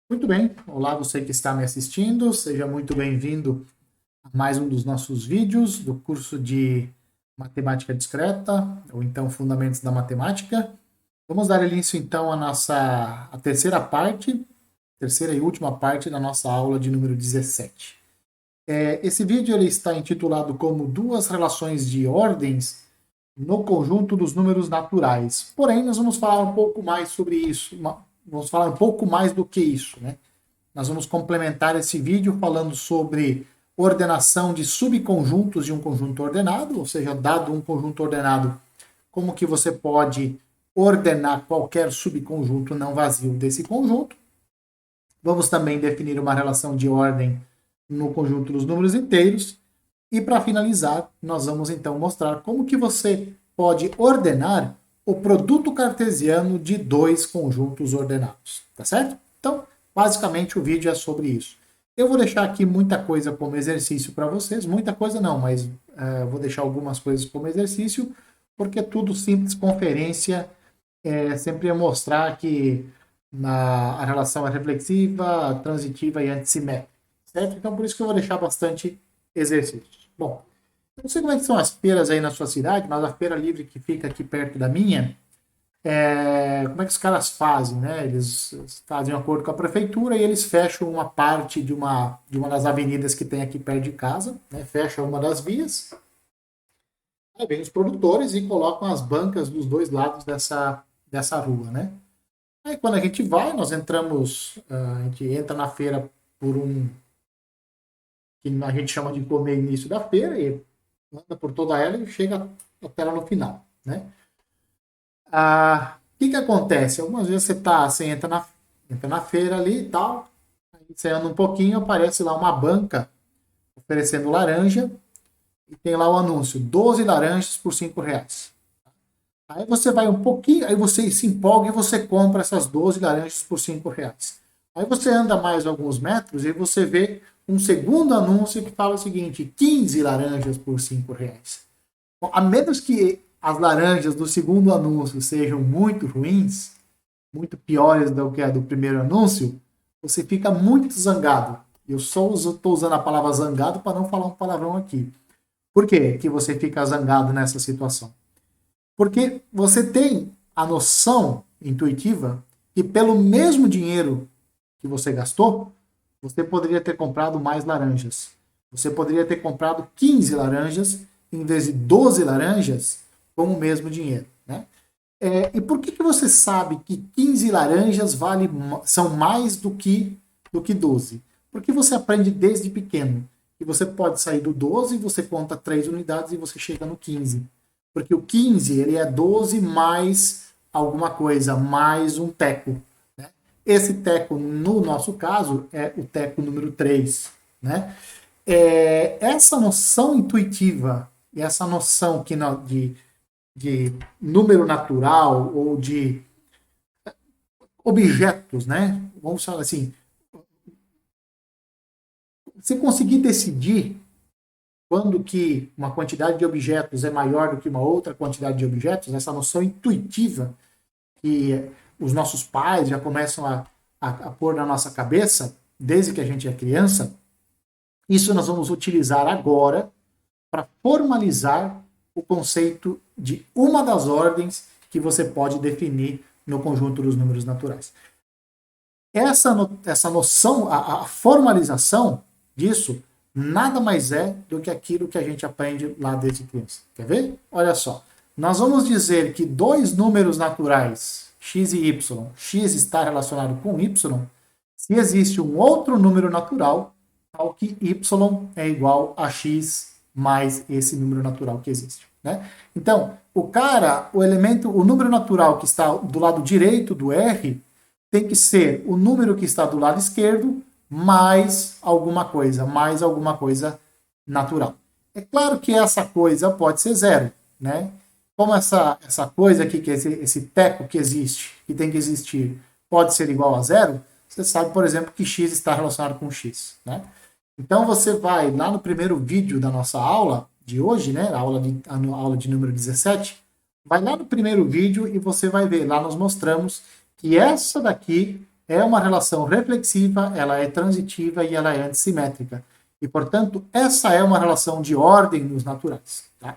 Muito bem, olá você que está me assistindo, seja muito bem-vindo a mais um dos nossos vídeos do curso de Matemática Discreta, ou então Fundamentos da Matemática. Vamos dar início então à terceira parte, terceira e última parte da nossa aula de número 17. Esse vídeo ele está intitulado como Duas Relações de Ordens no Conjunto dos Números Naturais. Porém, nós vamos falar um pouco mais sobre isso, vamos falar um pouco mais do que isso, né? Nós vamos complementar esse vídeo falando sobre ordenação de subconjuntos de um conjunto ordenado, ou seja, dado um conjunto ordenado, como que você pode ordenar qualquer subconjunto não vazio desse conjunto. Vamos também definir uma relação de ordem no conjunto dos números inteiros. E para finalizar, nós vamos então mostrar como que você pode ordenar o produto cartesiano de dois conjuntos ordenados, tá certo? Então, basicamente o vídeo é sobre isso. Eu vou deixar aqui muita coisa como exercício para vocês, muita coisa não, mas vou deixar algumas coisas como exercício, porque tudo simples conferência sempre é mostrar que a relação é reflexiva, transitiva e antissimétrica, certo? Então por isso que eu vou deixar bastante exercícios. Bom, não sei como é que são as feiras aí na sua cidade, mas a feira livre que fica aqui perto da minha, como é que os caras fazem, né? Eles fazem um acordo com a prefeitura e eles fecham uma parte de uma das avenidas que tem aqui perto de casa, né? Fecham uma das vias, aí vem os produtores e colocam as bancas dos dois lados dessa rua, né? Aí quando a gente vai, nós entramos, a gente entra na feira por um que a gente chama de comer início da feira e anda por toda ela e chega até lá no final, né? O que acontece? Algumas vezes você entra na feira ali e tal, aí você anda um pouquinho, aparece lá uma banca oferecendo laranja e tem lá o anúncio, 12 laranjas por R$ 5. Aí você vai um pouquinho, aí você se empolga e você compra essas 12 laranjas por R$ 5. Aí você anda mais alguns metros e você vê um segundo anúncio que fala o seguinte, 15 laranjas por R$ 5. Bom, a menos que as laranjas do segundo anúncio sejam muito ruins, muito piores do que a do primeiro anúncio, você fica muito zangado. Eu só estou usando a palavra zangado para não falar um palavrão aqui. Por que que você fica zangado nessa situação? Porque você tem a noção intuitiva que pelo mesmo dinheiro que você gastou, você poderia ter comprado mais laranjas. Você poderia ter comprado 15 laranjas em vez de 12 laranjas com o mesmo dinheiro. Né? E por que você sabe que 15 laranjas são mais do que 12? Porque você aprende desde pequeno. E você pode sair do 12, você conta 3 unidades e você chega no 15. Porque o 15 ele é 12 mais alguma coisa, mais um teco. Né? Esse teco, no nosso caso, é o teco número 3. Né? Essa noção intuitiva e essa noção de número natural ou de objetos, né? Vamos falar assim, você conseguir decidir quando que uma quantidade de objetos é maior do que uma outra quantidade de objetos, essa noção intuitiva que os nossos pais já começam a pôr na nossa cabeça, desde que a gente é criança, isso nós vamos utilizar agora para formalizar o conceito de uma das ordens que você pode definir no conjunto dos números naturais. Essa noção, a formalização disso, nada mais é do que aquilo que a gente aprende lá desde criança. Quer ver? Olha só. Nós vamos dizer que dois números naturais, x e y, x está relacionado com y, se existe um outro número natural, tal que y é igual a x mais esse número natural que existe. Né? Então, o número natural que está do lado direito do R tem que ser o número que está do lado esquerdo mais alguma coisa natural. É claro que essa coisa pode ser zero, né? Como essa coisa aqui, que é esse teco que existe, que tem que existir, pode ser igual a zero, você sabe, por exemplo, que x está relacionado com x, né? Então você vai lá no primeiro vídeo da nossa aula de hoje, né? A aula de número 17, vai lá no primeiro vídeo e você vai ver, lá nós mostramos que essa daqui é uma relação reflexiva, ela é transitiva e ela é antissimétrica. E, portanto, essa é uma relação de ordem nos naturais. Tá?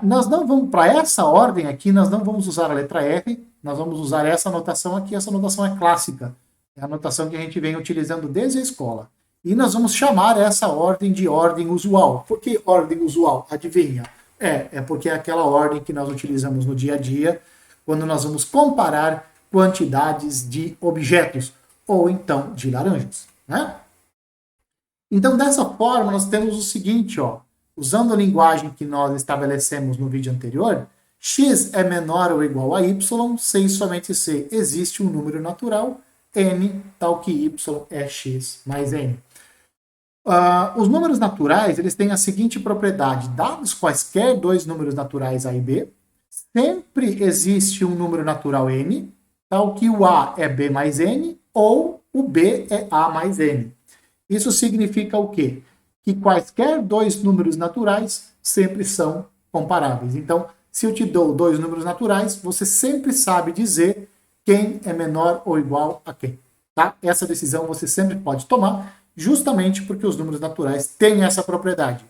Nós não vamos, para essa ordem aqui, nós não vamos usar a letra R, nós vamos usar essa notação aqui, essa notação é clássica. É a notação que a gente vem utilizando desde a escola. E nós vamos chamar essa ordem de ordem usual. Por que ordem usual? Adivinha? É porque é aquela ordem que nós utilizamos no dia a dia, quando nós vamos comparar quantidades de objetos, ou então de laranjas. Né? Então, dessa forma, nós temos o seguinte, ó, usando a linguagem que nós estabelecemos no vídeo anterior, x é menor ou igual a y, se e somente se existe um número natural, n, tal que y é x mais n. Os números naturais, eles têm a seguinte propriedade: dados quaisquer dois números naturais A e B, sempre existe um número natural n, tal que o A é B mais n, ou o B é A mais n. Isso significa o quê? Que quaisquer dois números naturais sempre são comparáveis. Então, se eu te dou dois números naturais, você sempre sabe dizer quem é menor ou igual a quem. Tá? Essa decisão você sempre pode tomar, justamente porque os números naturais têm essa propriedade.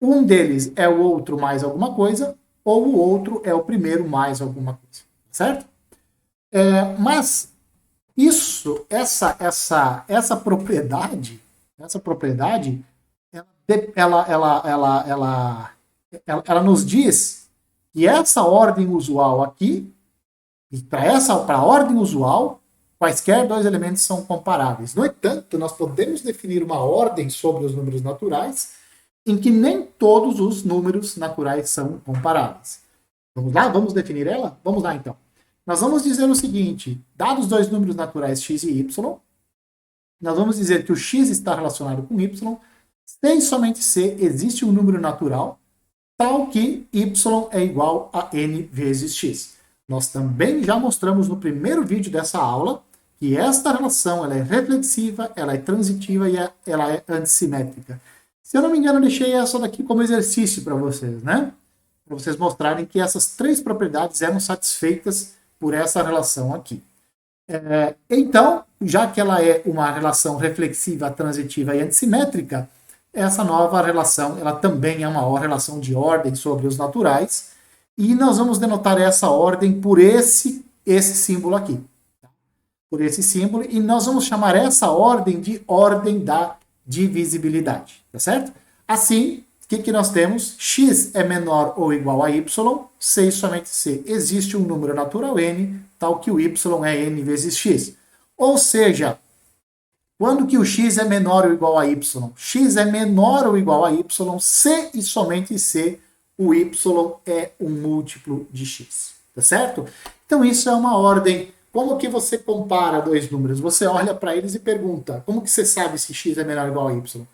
Um deles é o outro mais alguma coisa, ou o outro é o primeiro mais alguma coisa. Certo? Mas isso, essa propriedade, ela nos diz que essa ordem usual aqui, para a ordem usual, quaisquer dois elementos são comparáveis. No entanto, nós podemos definir uma ordem sobre os números naturais em que nem todos os números naturais são comparáveis. Vamos lá? Vamos definir ela? Vamos lá, então. Nós vamos dizer o seguinte: dados dois números naturais x e y, nós vamos dizer que o x está relacionado com y, se e somente se existe um número natural, tal que y é igual a n vezes x. Nós também já mostramos no primeiro vídeo dessa aula que esta relação ela é reflexiva, ela é transitiva e ela é antissimétrica. Se eu não me engano, eu deixei essa daqui como exercício para vocês, né? Para vocês mostrarem que essas três propriedades eram satisfeitas por essa relação aqui. Então, já que ela é uma relação reflexiva, transitiva e antissimétrica, essa nova relação ela também é uma relação de ordem sobre os naturais, e nós vamos denotar essa ordem por esse símbolo aqui. Tá? Por esse símbolo, e nós vamos chamar essa ordem de ordem da divisibilidade. Tá certo? Assim, o que nós temos? X é menor ou igual a y, se e somente se existe um número natural n, tal que o y é n vezes x. Ou seja, quando que o x é menor ou igual a y? X é menor ou igual a y se e somente se o y é um múltiplo de x. Tá certo? Então isso é uma ordem. Como que você compara dois números? Você olha para eles e pergunta: como que você sabe se x é menor ou igual a y?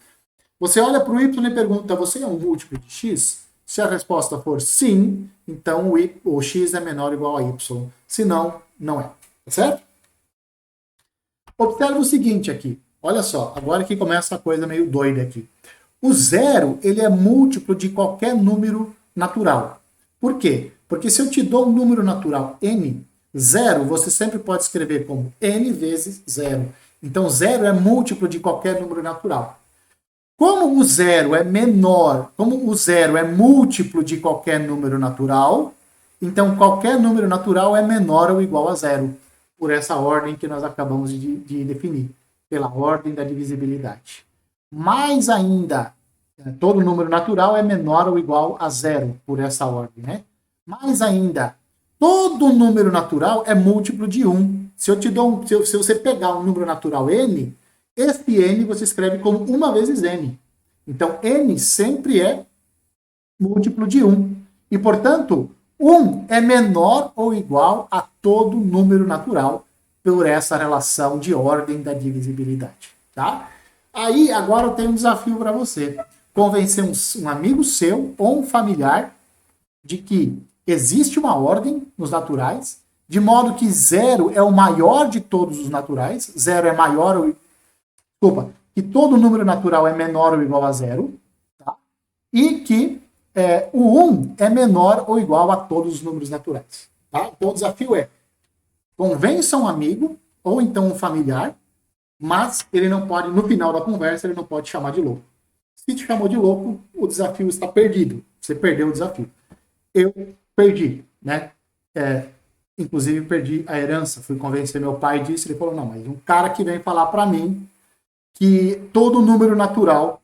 Você olha para o y e pergunta: você é um múltiplo de x? Se a resposta for sim, então o x é menor ou igual a y. Se não, não é. Tá certo? Observe o seguinte aqui. Olha só, agora que começa a coisa meio doida aqui. O zero, ele é múltiplo de qualquer número natural. Por quê? Porque se eu te dou um número natural n, zero você sempre pode escrever como n vezes zero. Então, zero é múltiplo de qualquer número natural. Como o zero é menor, como o zero é múltiplo de qualquer número natural, então qualquer número natural é menor ou igual a zero, por essa ordem que nós acabamos de definir, pela ordem da divisibilidade. Mais ainda, todo número natural é menor ou igual a zero, por essa ordem, né? Mais ainda, todo número natural é múltiplo de 1. Se você pegar um número natural n, esse n você escreve como 1 vezes n. Então, n sempre é múltiplo de 1. E, portanto, 1 é menor ou igual a todo número natural por essa relação de ordem da divisibilidade. Tá? Aí, agora eu tenho um desafio para você. Convencer um amigo seu ou um familiar de que existe uma ordem nos naturais, de modo que zero é o maior de todos os naturais, zero é maior ou... Desculpa, que todo número natural é menor ou igual a zero, tá? E que o 1 é menor ou igual a todos os números naturais. Tá? Então o desafio é: convença um amigo ou então um familiar, mas ele não pode, no final da conversa, ele não pode chamar de louco. Se te chamou de louco, o desafio está perdido. Você perdeu o desafio. Eu perdi, né? Inclusive, perdi a herança. Fui convencer meu pai disso. Ele falou, não, mas um cara que vem falar para mim que todo número natural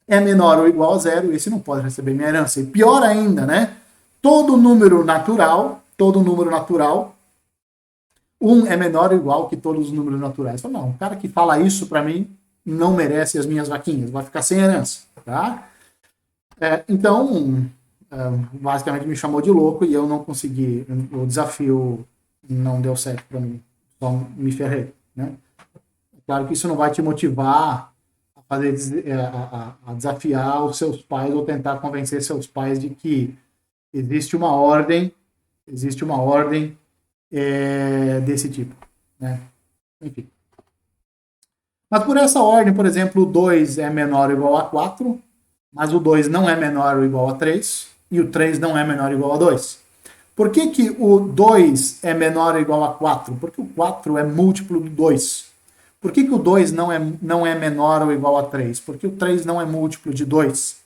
é menor ou igual a zero, esse não pode receber minha herança. E pior ainda, né? Todo número natural, um é menor ou igual que todos os números naturais. Eu falei, não, um cara que fala isso para mim não merece as minhas vaquinhas, vai ficar sem herança, tá? Então, basicamente me chamou de louco e eu não consegui, o desafio não deu certo para mim, só me ferrei, né? Claro que isso não vai te motivar a fazer, a desafiar os seus pais ou tentar convencer seus pais de que existe uma ordem desse tipo, né? Enfim. Mas por essa ordem, por exemplo, o 2 é menor ou igual a 4, mas o 2 não é menor ou igual a 3, e o 3 não é menor ou igual a 2. Por que, que o 2 é menor ou igual a 4? Porque o 4 é múltiplo do 2. Por que, que o 2 não é menor ou igual a 3? Porque o 3 não é múltiplo de 2.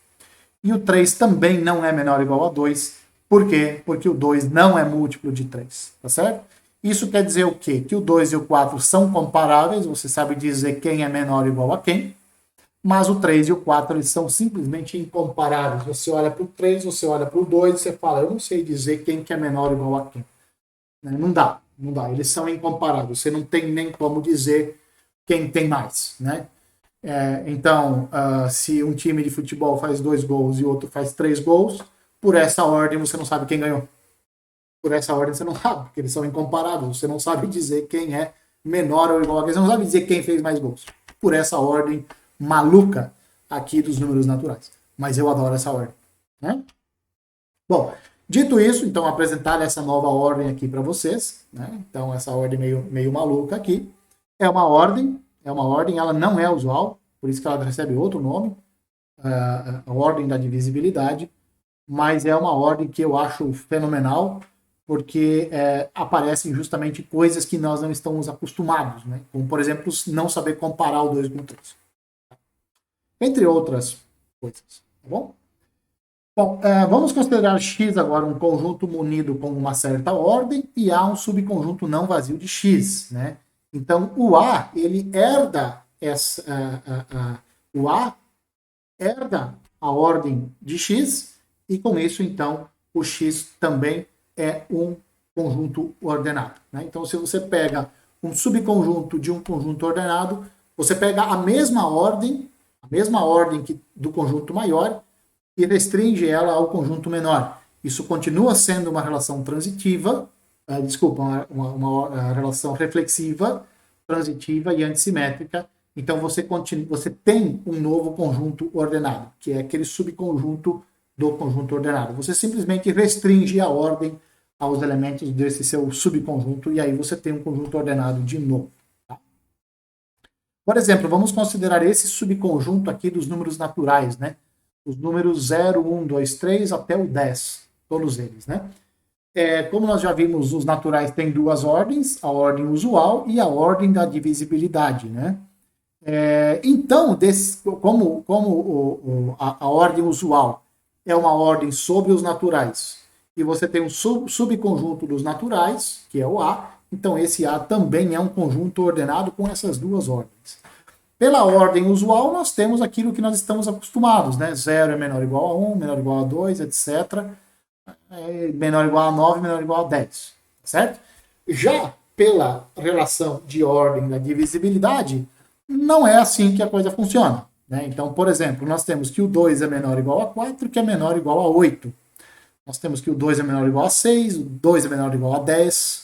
E o 3 também não é menor ou igual a 2. Por quê? Porque o 2 não é múltiplo de 3. Tá certo? Isso quer dizer o quê? Que o 2 e o 4 são comparáveis, você sabe dizer quem é menor ou igual a quem, mas o 3 e o 4 eles são simplesmente incomparáveis. Você olha para o 3, você olha para o 2 e você fala, eu não sei dizer quem que é menor ou igual a quem. Não dá, eles são incomparáveis, você não tem nem como dizer quem tem mais, né? Então, se um time de futebol faz 2 gols e o outro faz 3 gols, por essa ordem você não sabe quem ganhou. Por essa ordem você não sabe, porque eles são incomparáveis. Você não sabe dizer quem é menor ou igual a quem. Você não sabe dizer quem fez mais gols. Por essa ordem maluca aqui dos números naturais. Mas eu adoro essa ordem, né? Bom, dito isso, então apresentar essa nova ordem aqui para vocês, né? Então essa ordem meio maluca aqui é uma ordem, ela não é usual, por isso que ela recebe outro nome, a ordem da divisibilidade, mas é uma ordem que eu acho fenomenal, porque aparecem justamente coisas que nós não estamos acostumados, né? Como, por exemplo, não saber comparar o 2 com o 3. Entre outras coisas, tá bom? Bom, vamos considerar X agora um conjunto munido com uma certa ordem e A um subconjunto não vazio de X, né? Então, o A, ele herda o A herda a ordem de X e com isso, então, o X também é um conjunto ordenado, né? Então, se você pega um subconjunto de um conjunto ordenado, você pega a mesma ordem do conjunto maior e restringe ela ao conjunto menor. Isso continua sendo uma relação transitiva, uma relação reflexiva, transitiva e antissimétrica. Então você tem um novo conjunto ordenado, que é aquele subconjunto do conjunto ordenado. Você simplesmente restringe a ordem aos elementos desse seu subconjunto e aí você tem um conjunto ordenado de novo. Tá? Por exemplo, vamos considerar esse subconjunto aqui dos números naturais, né? Os números 0, 1, 2, 3 até o 10, todos eles, né? Como nós já vimos, os naturais têm duas ordens, a ordem usual e a ordem da divisibilidade, né? Então, como a ordem usual é uma ordem sobre os naturais e você tem um subconjunto dos naturais, que é o A, então esse A também é um conjunto ordenado com essas duas ordens. Pela ordem usual, nós temos aquilo que nós estamos acostumados, né? 0 é menor ou igual a 1, menor ou igual a 2, etc. Menor ou igual a 9, menor ou igual a 10, certo? Já pela relação de ordem da divisibilidade, não é assim que a coisa funciona, né? Então, por exemplo, nós temos que o 2 é menor ou igual a 4, que é menor ou igual a 8. Nós temos que o 2 é menor ou igual a 6, o 2 é menor ou igual a 10,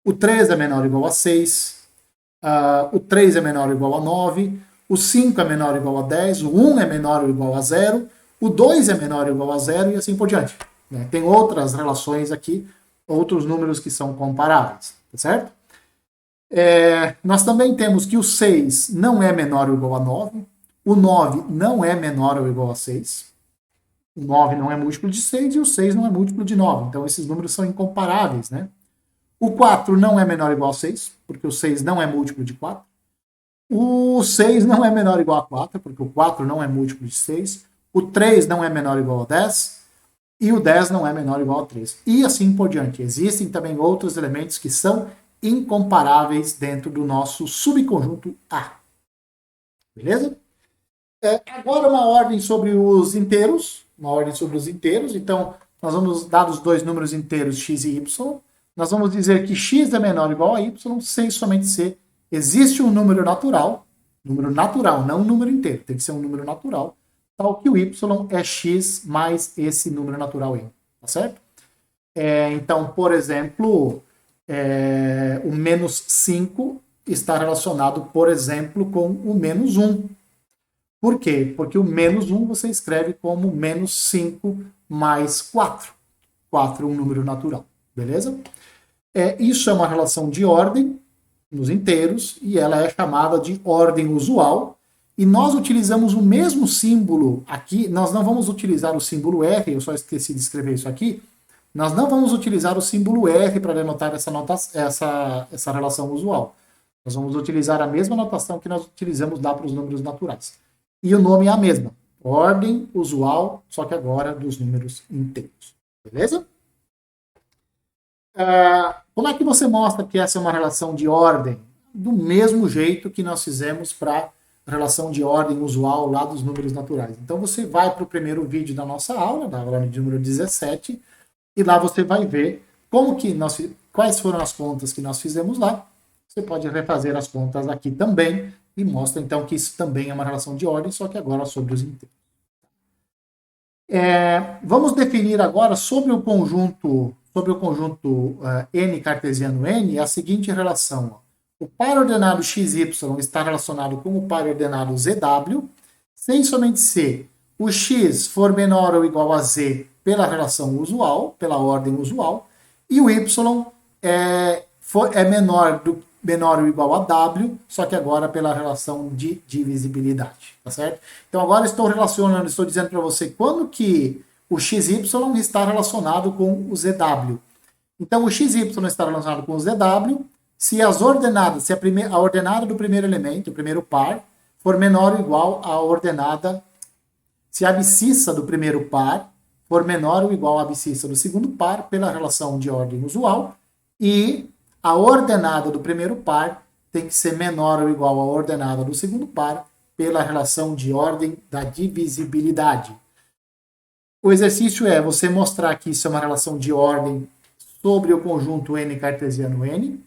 o 3 é menor ou igual a 6, o 3 é menor ou igual a 9, o 5 é menor ou igual a 10, o 1 é menor ou igual a 0, o 2 é menor ou igual a 0 e assim por diante, né? Tem outras relações aqui, outros números que são comparáveis, tá certo? Nós também temos que o 6 não é menor ou igual a 9, o 9 não é menor ou igual a 6, o 9 não é múltiplo de 6 e o 6 não é múltiplo de 9, então esses números são incomparáveis, né? O 4 não é menor ou igual a 6, porque o 6 não é múltiplo de 4. O 6 não é menor ou igual a 4, porque o 4 não é múltiplo de 6. O 3 não é menor ou igual a 10. E o 10 não é menor ou igual a 3. E assim por diante. Existem também outros elementos que são incomparáveis dentro do nosso subconjunto A. Beleza? Agora uma ordem sobre os inteiros. Uma ordem sobre os inteiros. Então, nós vamos dar os dois números inteiros x e y. Nós vamos dizer que x é menor ou igual a y, sem somente ser. Existe um número natural, não um número inteiro, tem que ser um número natural, tal que o y é x mais esse número natural n, tá certo? Então, por exemplo, o menos 5 está relacionado, por exemplo, com o menos 1. Por quê? Porque o menos 1 você escreve como menos 5 mais 4. 4 é um número natural, beleza? Isso é uma relação de ordem nos inteiros e ela é chamada de ordem usual. E nós utilizamos o mesmo símbolo aqui, nós não vamos utilizar o símbolo R, eu só esqueci de escrever isso aqui, nós não vamos utilizar o símbolo R para denotar essa relação usual. Nós vamos utilizar a mesma notação que nós utilizamos lá para os números naturais. E o nome é a mesma, ordem usual, só que agora dos números inteiros. Beleza? Como é que você mostra que essa é uma relação de ordem? Do mesmo jeito que nós fizemos para a relação de ordem usual lá dos números naturais. Então você vai para o primeiro vídeo da nossa aula, da aula de número 17, e lá você vai ver quais foram as contas que nós fizemos lá. Você pode refazer as contas aqui também e mostra então que isso também é uma relação de ordem, só que agora sobre os inteiros. Vamos definir agora sobre o conjunto N cartesiano N, a seguinte relação. O par ordenado XY está relacionado com o par ordenado ZW, sem somente se o X for menor ou igual a Z pela relação usual, pela ordem usual, e o Y é menor ou igual a W, só que agora pela relação de divisibilidade, tá certo? Então agora estou dizendo para você quando que o XY está relacionado com o ZW. Então o XY está relacionado com o ZW se as ordenadas, se a ordenada do primeiro elemento, o primeiro par, for menor ou igual à ordenada, se a abscissa do primeiro par for menor ou igual à abscissa do segundo par pela relação de ordem usual, e a ordenada do primeiro par tem que ser menor ou igual à ordenada do segundo par pela relação de ordem da divisibilidade. O exercício é você mostrar que isso é uma relação de ordem sobre o conjunto N cartesiano N,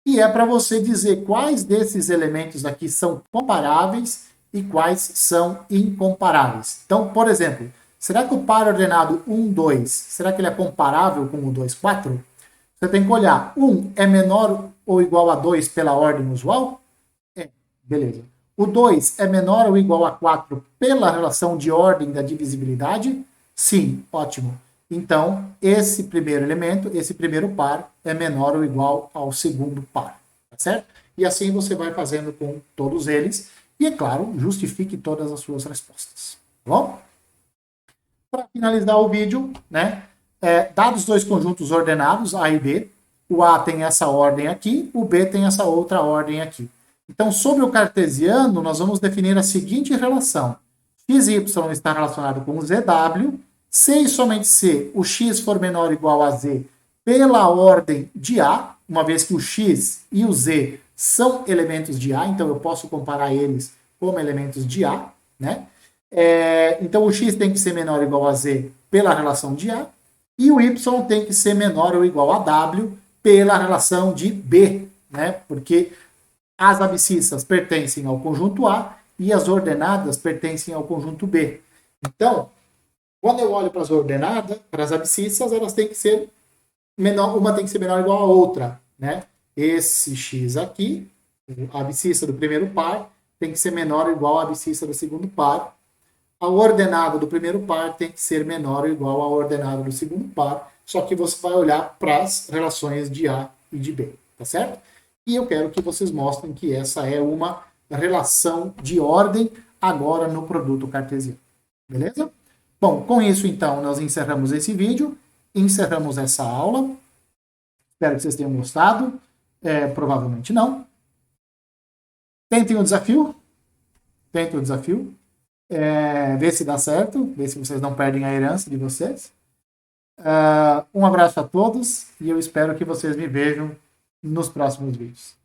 e é para você dizer quais desses elementos aqui são comparáveis e quais são incomparáveis. Então, por exemplo, será que o par ordenado 1, 2, será que ele é comparável com o 2, 4? Você tem que olhar, 1 é menor ou igual a 2 pela ordem usual? Beleza. O 2 é menor ou igual a 4 pela relação de ordem da divisibilidade? Sim, ótimo. Então, esse primeiro elemento, esse primeiro par, é menor ou igual ao segundo par, tá certo? E assim você vai fazendo com todos eles. E, é claro, justifique todas as suas respostas, tá bom? Para finalizar o vídeo, né? Dados dois conjuntos ordenados, A e B, o A tem essa ordem aqui, o B tem essa outra ordem aqui. Então, sobre o cartesiano, nós vamos definir a seguinte relação. XY está relacionado com o ZW, se e somente se o X for menor ou igual a Z pela ordem de A, uma vez que o X e o Z são elementos de A, então eu posso comparar eles como elementos de A, né? Então o X tem que ser menor ou igual a Z pela relação de A, e o Y tem que ser menor ou igual a W pela relação de B, né? Porque as abscissas pertencem ao conjunto A e as ordenadas pertencem ao conjunto B. Então, quando eu olho para as ordenadas, para as abscissas, elas têm que ser menor, uma tem que ser menor ou igual a outra, né? Esse X aqui, a abscissa do primeiro par, tem que ser menor ou igual à abscissa do segundo par. A ordenada do primeiro par tem que ser menor ou igual à ordenada do segundo par, só que você vai olhar para as relações de A e de B, tá certo? E eu quero que vocês mostrem que essa é uma relação de ordem agora no produto cartesiano, beleza? Bom, com isso, então, nós encerramos esse vídeo, encerramos essa aula. Espero que vocês tenham gostado. Provavelmente não. Tentem o desafio. Tentem o desafio. Ver se dá certo. Ver se vocês não perdem a herança de vocês. Um abraço a todos e eu espero que vocês me vejam nos próximos vídeos.